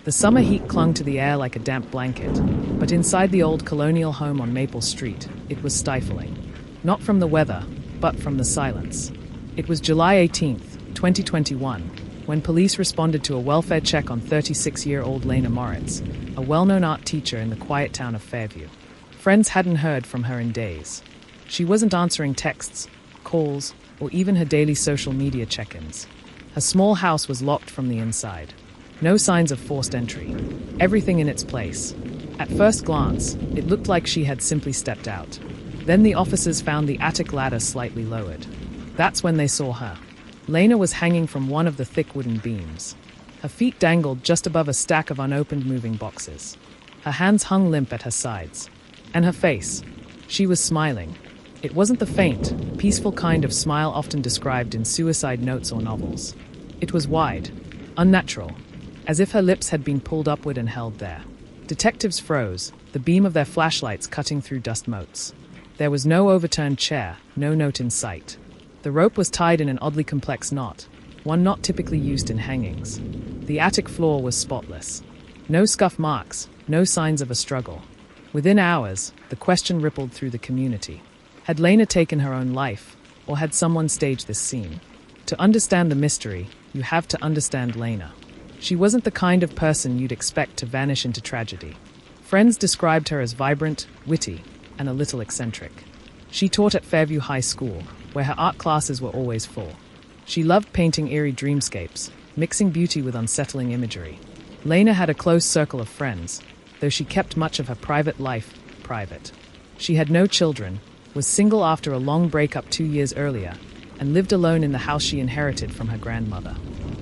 The summer heat clung to the air like a damp blanket, but inside the old colonial home on Maple Street, it was stifling. Not from the weather, but from the silence. It was July 18th, 2021, when police responded to a welfare check on 36-year-old Lena Moritz, a well-known art teacher in the quiet town of Fairview. Friends hadn't heard from her in days. She wasn't answering texts, calls, or even her daily social media check-ins. Her small house was locked from the inside. No signs of forced entry. Everything in its place. At first glance, it looked like she had simply stepped out. Then the officers found the attic ladder slightly lowered. That's when they saw her. Lena was hanging from one of the thick wooden beams. Her feet dangled just above a stack of unopened moving boxes. Her hands hung limp at her sides. And her face. She was smiling. It wasn't the faint, peaceful kind of smile often described in suicide notes or novels. It was wide, unnatural, as if her lips had been pulled upward and held there. Detectives froze, the beam of their flashlights cutting through dust motes. There was no overturned chair, no note in sight. The rope was tied in an oddly complex knot, one not typically used in hangings. The attic floor was spotless. No scuff marks, no signs of a struggle. Within hours, the question rippled through the community. Had Lena taken her own life, or had someone staged this scene? To understand the mystery, you have to understand Lena. She wasn't the kind of person you'd expect to vanish into tragedy. Friends described her as vibrant, witty, and a little eccentric. She taught at Fairview High School, where her art classes were always full. She loved painting eerie dreamscapes, mixing beauty with unsettling imagery. Lena had a close circle of friends, though she kept much of her private life private. She had no children, was single after a long breakup 2 years earlier, and lived alone in the house she inherited from her grandmother.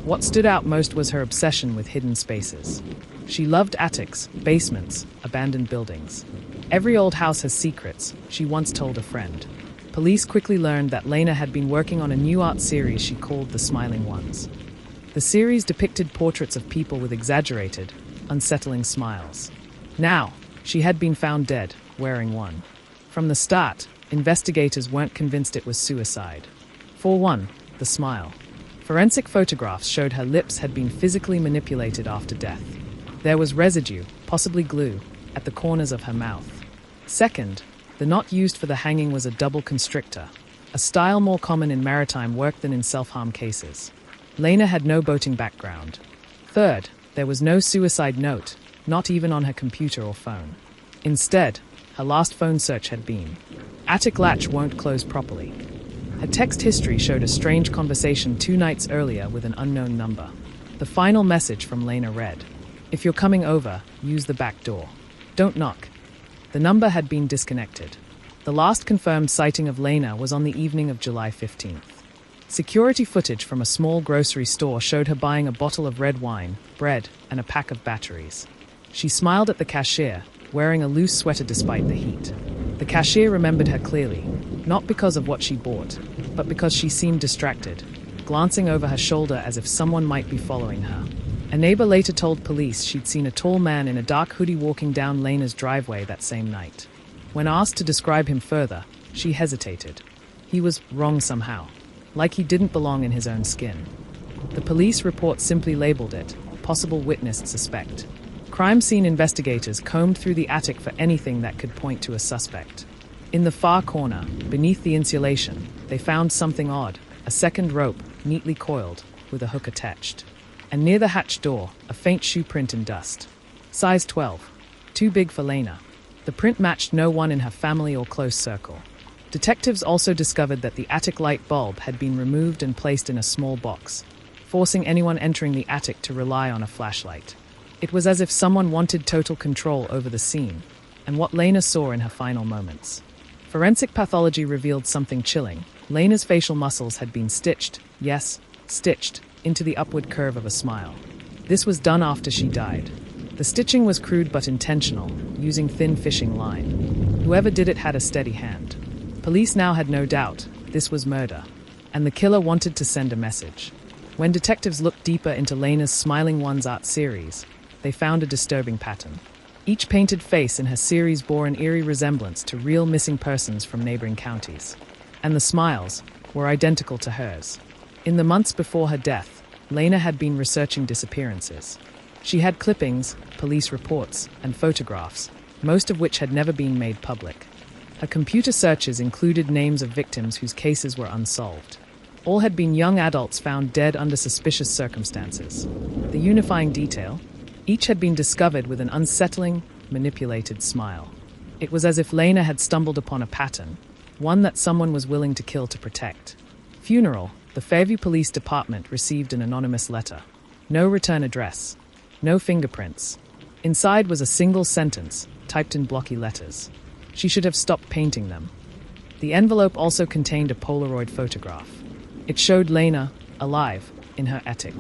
What stood out most was her obsession with hidden spaces. She loved attics, basements, abandoned buildings. Every old house has secrets, she once told a friend. Police quickly learned that Lena had been working on a new art series she called The Smiling Ones. The series depicted portraits of people with exaggerated, unsettling smiles. Now, she had been found dead, wearing one. From the start, investigators weren't convinced it was suicide. For one, the smile. Forensic photographs showed her lips had been physically manipulated after death. There was residue, possibly glue, at the corners of her mouth. Second, the knot used for the hanging was a double constrictor, a style more common in maritime work than in self-harm cases. Lena had no boating background. Third, there was no suicide note, not even on her computer or phone. Instead, her last phone search had been, "Attic latch won't close properly." Her text history showed a strange conversation 2 nights earlier with an unknown number. The final message from Lena read, "If you're coming over, use the back door. Don't knock." The number had been disconnected. The last confirmed sighting of Lena was on the evening of July 15th. Security footage from a small grocery store showed her buying a bottle of red wine, bread, and a pack of batteries. She smiled at the cashier, wearing a loose sweater despite the heat. The cashier remembered her clearly, not because of what she bought, but because she seemed distracted, glancing over her shoulder as if someone might be following her. A neighbor later told police she'd seen a tall man in a dark hoodie walking down Lena's driveway that same night. When asked to describe him further, she hesitated. He was wrong somehow, like he didn't belong in his own skin. The police report simply labeled it, "Possible witness suspect." Crime scene investigators combed through the attic for anything that could point to a suspect. In the far corner, beneath the insulation, they found something odd, a second rope, neatly coiled, with a hook attached. And near the hatch door, a faint shoe print in dust. Size 12. Too big for Lena. The print matched no one in her family or close circle. Detectives also discovered that the attic light bulb had been removed and placed in a small box, forcing anyone entering the attic to rely on a flashlight. It was as if someone wanted total control over the scene, and what Lena saw in her final moments. Forensic pathology revealed something chilling. Lena's facial muscles had been stitched, yes, stitched, into the upward curve of a smile. This was done after she died. The stitching was crude but intentional, using thin fishing line. Whoever did it had a steady hand. Police now had no doubt this was murder, and the killer wanted to send a message. When detectives looked deeper into Lena's Smiling Ones art series, they found a disturbing pattern. Each painted face in her series bore an eerie resemblance to real missing persons from neighboring counties. And the smiles were identical to hers. In the months before her death, Lena had been researching disappearances. She had clippings, police reports, and photographs, most of which had never been made public. Her computer searches included names of victims whose cases were unsolved. All had been young adults found dead under suspicious circumstances. The unifying detail: each had been discovered with an unsettling, manipulated smile. It was as if Lena had stumbled upon a pattern, one that someone was willing to kill to protect. Funeral: the Fairview Police Department received an anonymous letter. No return address. No fingerprints. Inside was a single sentence, typed in blocky letters. She should have stopped painting them. The envelope also contained a Polaroid photograph. It showed Lena, alive, in her attic.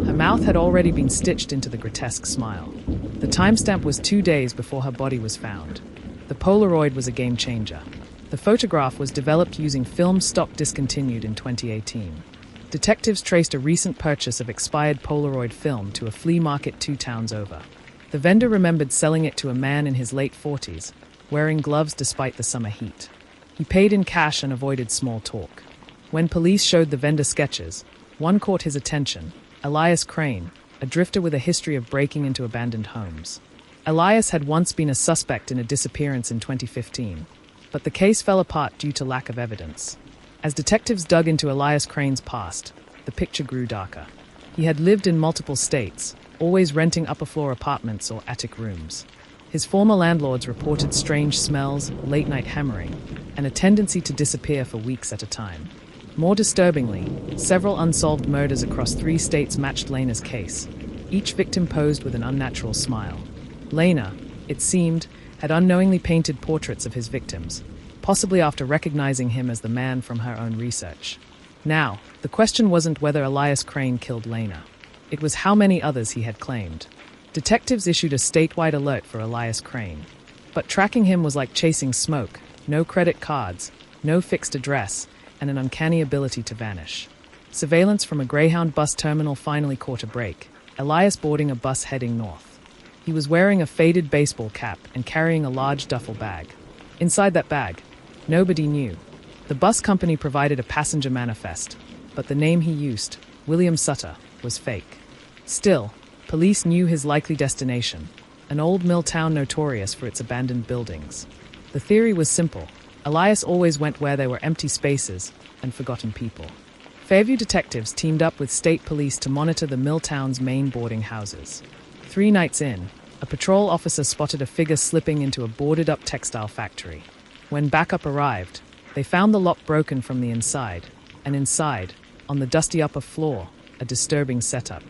Her mouth had already been stitched into the grotesque smile. The timestamp was 2 days before her body was found. The Polaroid was a game changer. The photograph was developed using film stock discontinued in 2018. Detectives traced a recent purchase of expired Polaroid film to a flea market 2 towns over. The vendor remembered selling it to a man in his late 40s, wearing gloves despite the summer heat. He paid in cash and avoided small talk. When police showed the vendor sketches, one caught his attention: Elias Crane, a drifter with a history of breaking into abandoned homes. Elias had once been a suspect in a disappearance in 2015, but the case fell apart due to lack of evidence. As detectives dug into Elias Crane's past, the picture grew darker. He had lived in multiple states, always renting upper-floor apartments or attic rooms. His former landlords reported strange smells, late-night hammering, and a tendency to disappear for weeks at a time. More disturbingly, several unsolved murders across 3 states matched Lena's case. Each victim posed with an unnatural smile. Lena, it seemed, had unknowingly painted portraits of his victims, possibly after recognizing him as the man from her own research. Now, the question wasn't whether Elias Crane killed Lena. It was how many others he had claimed. Detectives issued a statewide alert for Elias Crane. But tracking him was like chasing smoke: no credit cards, no fixed address, and an uncanny ability to vanish. Surveillance from a Greyhound bus terminal finally caught a break, Elias boarding a bus heading north. He was wearing a faded baseball cap and carrying a large duffel bag. Inside that bag, nobody knew. The bus company provided a passenger manifest, but the name he used, William Sutter, was fake. Still, police knew his likely destination, an old mill town notorious for its abandoned buildings. The theory was simple: Elias always went where there were empty spaces and forgotten people. Fairview detectives teamed up with state police to monitor the mill town's main boarding houses. 3 nights in, a patrol officer spotted a figure slipping into a boarded-up textile factory. When backup arrived, they found the lock broken from the inside, and inside, on the dusty upper floor, a disturbing setup.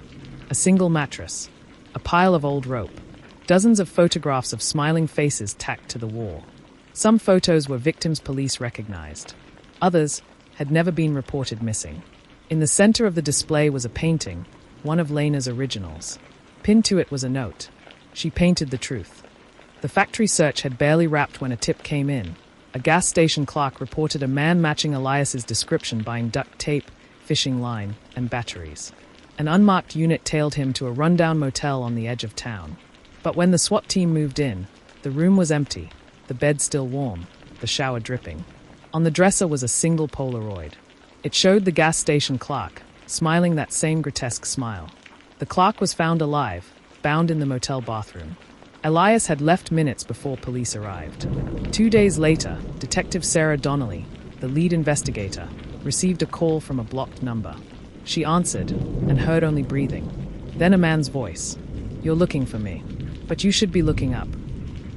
A single mattress, a pile of old rope, dozens of photographs of smiling faces tacked to the wall. Some photos were victims police recognized. Others had never been reported missing. In the center of the display was a painting, one of Lena's originals. Pinned to it was a note. She painted the truth. The factory search had barely wrapped when a tip came in. A gas station clerk reported a man matching Elias's description buying duct tape, fishing line, and batteries. An unmarked unit tailed him to a rundown motel on the edge of town. But when the SWAT team moved in, the room was empty, the bed still warm, the shower dripping. On the dresser was a single Polaroid. It showed the gas station clerk, smiling that same grotesque smile. The clerk was found alive, bound in the motel bathroom. Elias had left minutes before police arrived. 2 days later, Detective Sarah Donnelly, the lead investigator, received a call from a blocked number. She answered, and heard only breathing. Then a man's voice. "You're looking for me, but you should be looking up."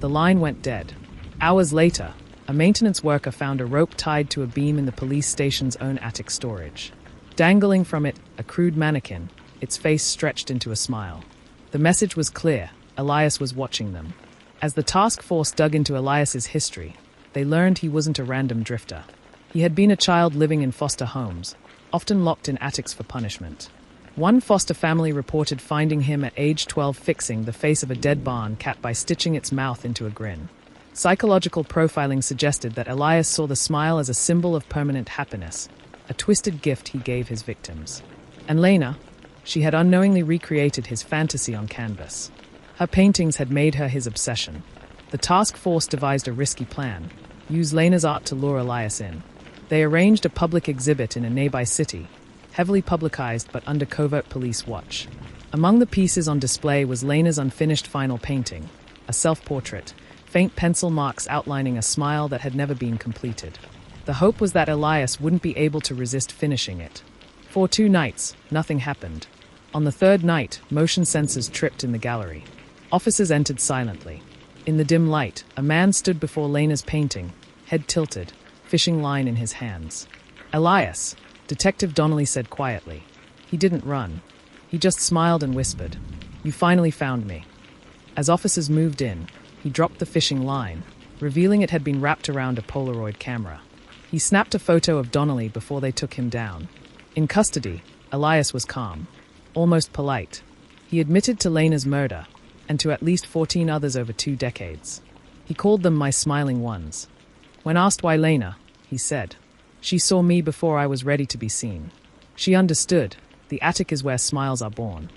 The line went dead. Hours later, a maintenance worker found a rope tied to a beam in the police station's own attic storage. Dangling from it, a crude mannequin, its face stretched into a smile. The message was clear: Elias was watching them. As the task force dug into Elias's history, they learned he wasn't a random drifter. He had been a child living in foster homes, often locked in attics for punishment. One foster family reported finding him at age 12 fixing the face of a dead barn cat by stitching its mouth into a grin. Psychological profiling suggested that Elias saw the smile as a symbol of permanent happiness, a twisted gift he gave his victims. And Lena, she had unknowingly recreated his fantasy on canvas. Her paintings had made her his obsession. The task force devised a risky plan: use Lena's art to lure Elias in. They arranged a public exhibit in a nearby city, heavily publicized but under covert police watch. Among the pieces on display was Lena's unfinished final painting, a self-portrait, faint pencil marks outlining a smile that had never been completed. The hope was that Elias wouldn't be able to resist finishing it. For 2 nights, nothing happened. On the 3rd night, motion sensors tripped in the gallery. Officers entered silently. In the dim light, a man stood before Lena's painting, head tilted, fishing line in his hands. "Elias," Detective Donnelly said quietly. He didn't run. He just smiled and whispered, "You finally found me." As officers moved in, he dropped the fishing line, revealing it had been wrapped around a Polaroid camera. He snapped a photo of Donnelly before they took him down. In custody, Elias was calm, almost polite. He admitted to Lena's murder, and to at least 14 others over 2 decades. He called them my smiling ones. When asked why Lena, he said, "She saw me before I was ready to be seen. She understood, the attic is where smiles are born."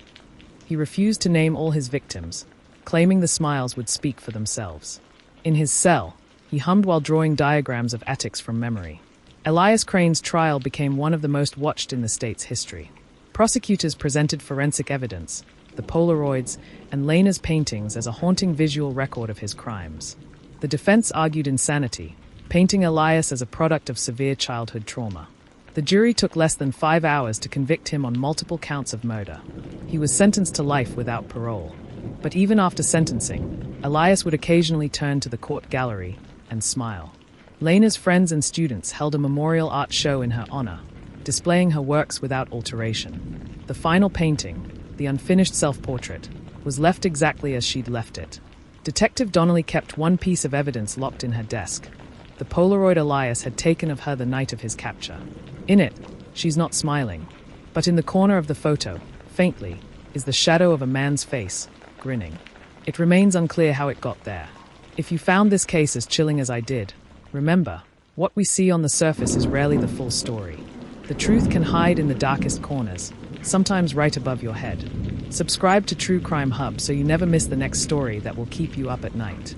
He refused to name all his victims, claiming the smiles would speak for themselves. In his cell, he hummed while drawing diagrams of attics from memory. Elias Crane's trial became one of the most watched in the state's history. Prosecutors presented forensic evidence, the Polaroids, and Lena's paintings as a haunting visual record of his crimes. The defense argued insanity, painting Elias as a product of severe childhood trauma. The jury took less than 5 hours to convict him on multiple counts of murder. He was sentenced to life without parole. But even after sentencing, Elias would occasionally turn to the court gallery and smile. Lena's friends and students held a memorial art show in her honor, displaying her works without alteration. The final painting, the unfinished self-portrait, was left exactly as she'd left it. Detective Donnelly kept one piece of evidence locked in her desk, the Polaroid Elias had taken of her the night of his capture. In it, she's not smiling, but in the corner of the photo, faintly, is the shadow of a man's face, grinning. It remains unclear how it got there. If you found this case as chilling as I did, remember, what we see on the surface is rarely the full story. The truth can hide in the darkest corners, sometimes right above your head. Subscribe to True Crime Hub so you never miss the next story that will keep you up at night.